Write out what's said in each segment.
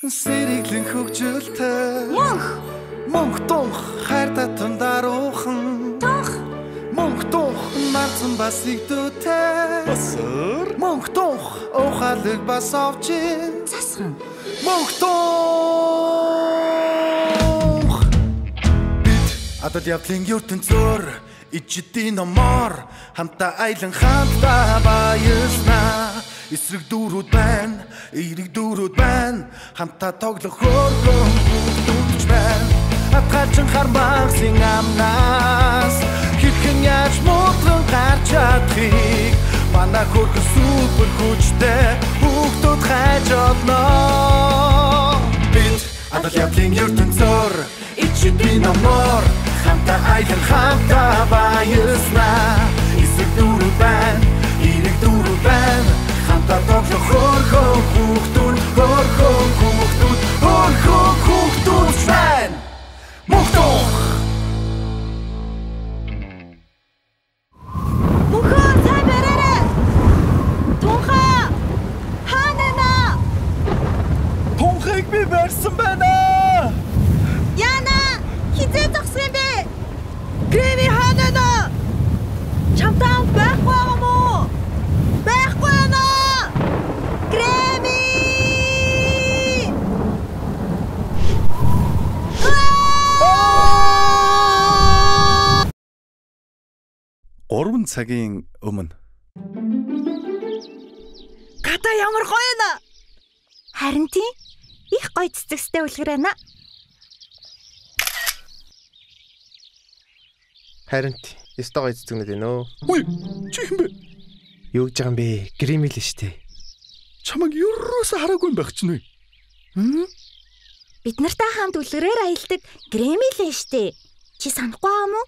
Сэрэглийн хөгжилтэй Мөнх тунх хайр татан даруухан мөнх тунх марцсан бас игдүүтэй мөнх тунх ухаалыг бас овчин засхан мөнх тунх бид адад явдлын ертөнцөөр ичдийн номоор хамтаа айлан хамтаа баярлнаа эсрэг дүүрүүд байна эерэг дүүрүүд байна хамтаа тоглох хөргөн бүгдч байна атгалчин хармагсын амнаас хэрхэн яаж муудлан гарч чадахыг манай хөргөн супер хүчтэй бүгдүүд хайж олно бид адал явдлын ертөнцөөр ичдийн номоор хамтаа айлан хамтаа баярлнаа эсрэг дүүрүүд байна эерэг дүүрүүд байна хамтаа тоглох хөргөн бүгдүүд байна мөхтөх Мөнхөө сайн бараарай. Тунхаа хаана? Тунхыг би барьсан байна. Яна хизээ зогсох юм бэ? Грэми хаана? Чамтай байхгүй юм уу? Байхгүй байна. Грэми! 3 цагийн өмнө. Гата ямар гоё нэ? Харин тийм их гоё цэцэгстэй үлгэр байна. Харин ёстой гоё цэцэгнүүд байна өө. Хүй, чи хэм бэ? Юу гэж байгаа юм бэ? Грэмил л штэ. Чамаг юурууса хараагүй байх ч нү. Бид нартай хамт үлгэрээр аялдаг Грэми л штэ. Чи санахгүй юм уу?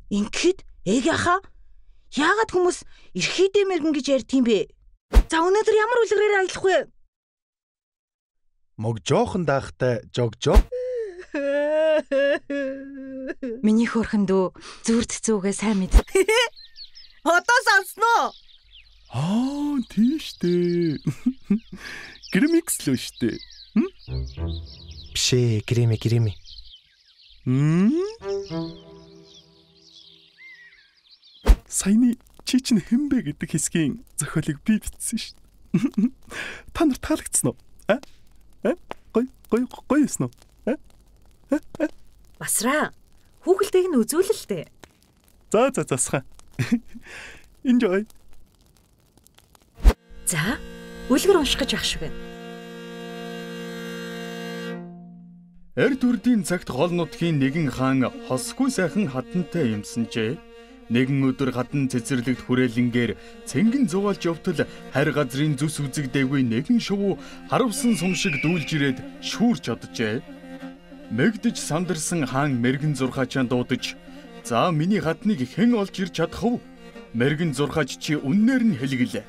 Ингээд ээхаа яагаад хүмүүс эрхийдээ мэргэн гэж ярьд юм бэ? За өнөөдөр ямар үлгэрээр аялах вэ? Мог жоохон даахтай жогжоо. Миний хөрхөндөө зүрд зүүгээ сайн мэд. Одоо сонсноо. Тийштэй. Грэмикс л штэ. Бишээ, Грэми. Саяны чи чинь хэмбэ гэдэг хэсгийн зохиолыг би бичсэн шүү. Та нарт таалагдсан уу? Гоё эснэ үү? Басраа. Хүүхэлтэйг нь үзүүлэлтэй. За засгаа. Enjoy. За, үлгэр унших гэж ах шиг байна. Эрд үрдийн цагт гол нутгийн нэгэн хаан хосгүй сайхан хатантай юмсанжээ. Нэгэн өдөр хатан цэцэрлэгт хүрээлэнгээр цэнгэн зугаалж явтал харь газрын зүс үзэгдээгүй нэгэн шувуу харавсан сум шиг дүүлж ирээд шүүрч оджээ. Мэгдэж сандарсан хаан мэргэн зурхаачаа дуудаж, "За миний хатныг хэн олж ирж чадах вэ?" Мэргэн зурхаач чи үннээр нь хэлгэлээ.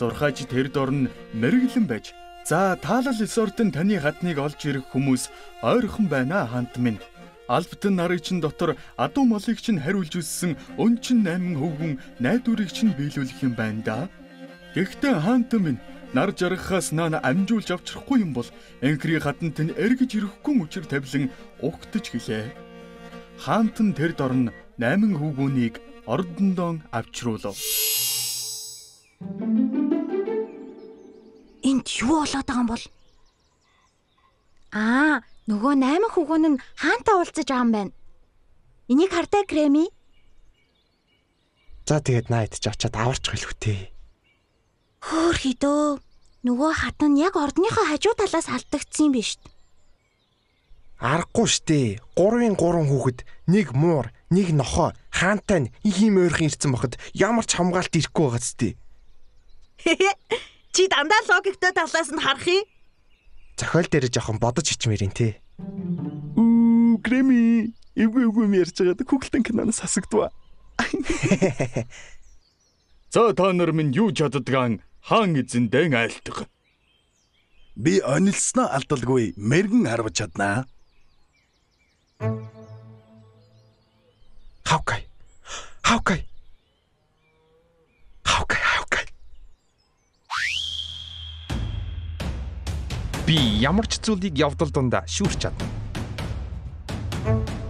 Зурхаач тэр дорн мэргэлэн байж, "За таалал эсортон таны хатныг олж ирэх хүмүүс ойрхон байна хаант минь. Албатан нарыг чин дотор адуу молыг чин хариулж үссэн өнчин 8 хөвгүн найдварыг чин биелүүлэх юм байна да. Гэхдээ хаант минь нар жаргахаас наана амжуулж авчрахгүй юм бол энхри хатант нь эргэж ирэхгүй учир тавилан угтаж гэлээ. Хаант нь тэр дорн 8 хөвгүнийг ордондоо авчруулав. Энд юу болоод байгаа юм бол? Нөгөө 8 хүүгэн нь хаантай уулзаж байгаа юм байна. Энийг хардаа Грэми. За тэгээд найдаж очиад аварч гэлвүтээ. Хөөхидөө. Нөгөө хатан яг ордныхоо хажуу талаас алдагдсан юм биш үү? Аргагүй штэ. 3-ын 3 хүүхэд, нэг муур, нэг нохоо, хаантай нь ийм ойрхон ирсэн боход ямар ч хамгаалт ирэхгүй байгаа зү. Чи дандаа логиктой талаас нь харах юм. Зохиол дээр жоохон бодож хичмээрийн те. Грэми, эвгүй юм ярьж байгаад Google-ын киноноос хасагдваа. За та нар минь юу чаддгаан хаан эзэндээ айлтга. Би онилсноо алдалгүй мэргэн харваж чаднаа. Хавкай. Би ямар ч зүйлийг явдал дундаа шүүрч чадна.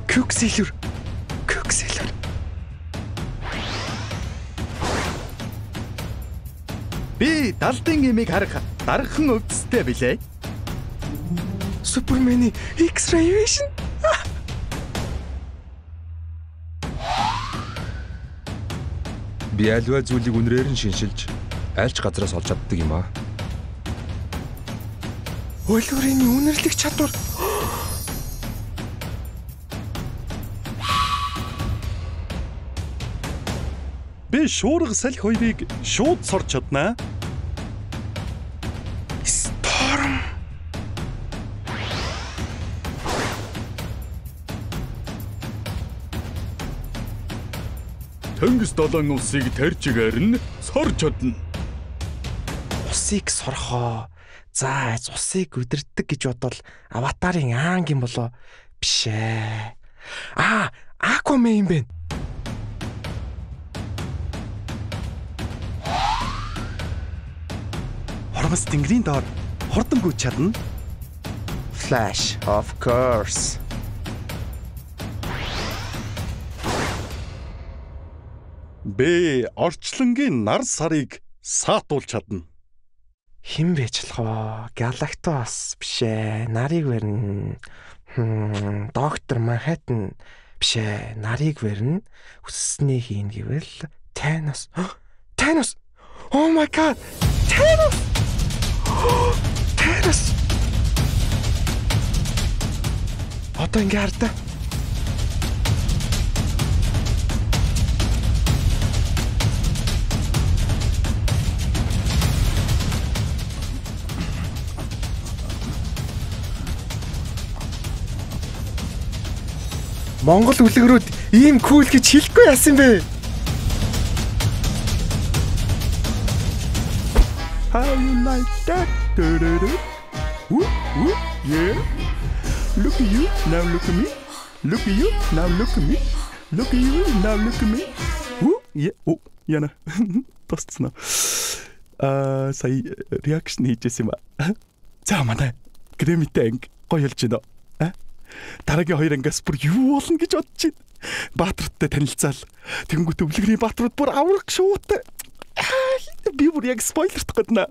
Quicksilver. Би далдын имийг харах даргахан өвдөстэй билээ. Супермений X-ray vision. Би альва зүйлийг үнрээр нь шиншилж альч газраас олж чаддаг юм аа. Wolverine-ийн үнэрлэх чадвар. Би шуурга салхи хоёрыг шууд сорч чаднаа. Storm. Тэнгис долоон усыг тарьжигээр нь сорж чадна. Усыг сорхоо. За, усыг өдөрдөг гэж бодвол Аватарын аанг юм болоо. Биш ээ. Aquaman юм бэ. Хормос тэнгэрийн доор хурдан гүйж чадна. Flash, of course. Би орчлонгийн нар сарыг саатуулж чадна. Хэн бэжлэх вэ? Galactus биш ээ. Нарыг барина. Доктор Манхэттен биш ээ. Нарыг барина. Хүссний хийн гэвэл Thanos. Thanos. Oh my god. Thanos. Thanos. Одоо ингэ хардаа. Монгол үлгэрүүд ийм кул гэж хэлэхгүй яасан бэ? How you like that? Yeah. Look at you, now look at me. Look at you, now look at me. Look at you, now look at me. Yeah. Яна. Тосцно. Сая реакшн хийжсэн юм аа. За манай Грэмитэй анги гоё хэлж байна. Дараагийн хоёр ангиас бүр юу болно гэж бодож байна. Баатартай танилцаал. Тэнгүүт өвлөгрийн баатрууд бүр авраг шуутай. Би бүр яг спойлерт гэднэ.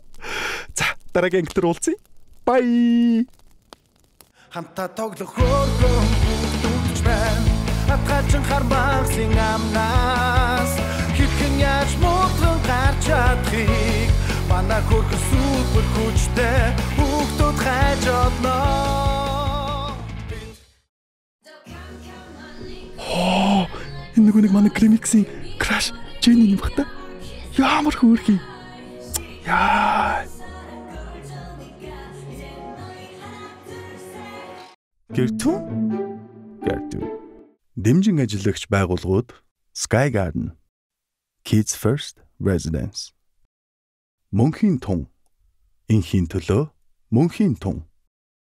За дараагийн ангитэр уулзъя. Bye. Хамтаа тоглох хөөрхөн бүгдүүлж байна. Атгаачин хармагсын амнаас хэрхэн яаж муухан гарч чадахыг манай хөрхөн супер хүчтэй бүгдүүд хайж олноо. Энэ нэг манай Grimix-ийн Crash Jenny юм бахта. Ямар хөөрхий. Яа. Гэртүү? Дэмжин ажиллагч байгууллагууд Sky Garden, Kids First Residence. Мөнхийн тун. Инхийн төлөө мөнхийн тун.